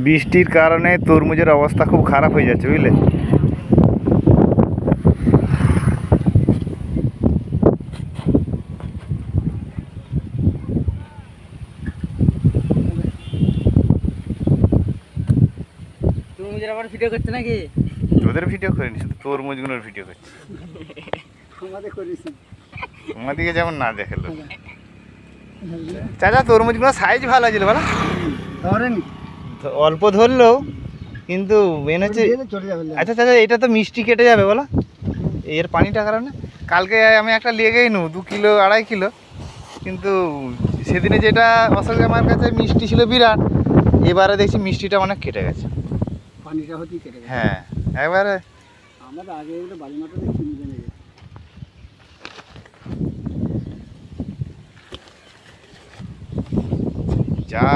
বৃষ্টির কারণে তরমুজের অবস্থা খুব খারাপ হয়ে যাচ্ছে, বুঝলে। তরমুজের আবার ভিডিও করছে নাকি? তোদের ভিডিও করিনি, শুধু তরমুজগুলোর ভিডিও করছি। তোমাদেরকে যেমন না দেখালো। চাচা তরমুজগুলো সাইজ ভালো আছে বলো। অল্প ধরলেও কিন্তু মেন হচ্ছে। আচ্ছা চাচা, এটা তো মিষ্টি কেটে যাবে বলো, এর পানিটা কারণে। কালকে আমি একটা লেগেই নু 2 কিলো 2.5 কিলো, কিন্তু সেদিনে যেটা অশোক আমার কাছে মিষ্টি ছিল বিরাট, এবারে দেখছি মিষ্টিটা অনেক কেটে গেছে। পানিটা হতেই কেটে গেছে। হ্যাঁ একবারে আমাদের আগে এগুলো বাড়ি মাঠে দেখছি জেনে গেছে। যা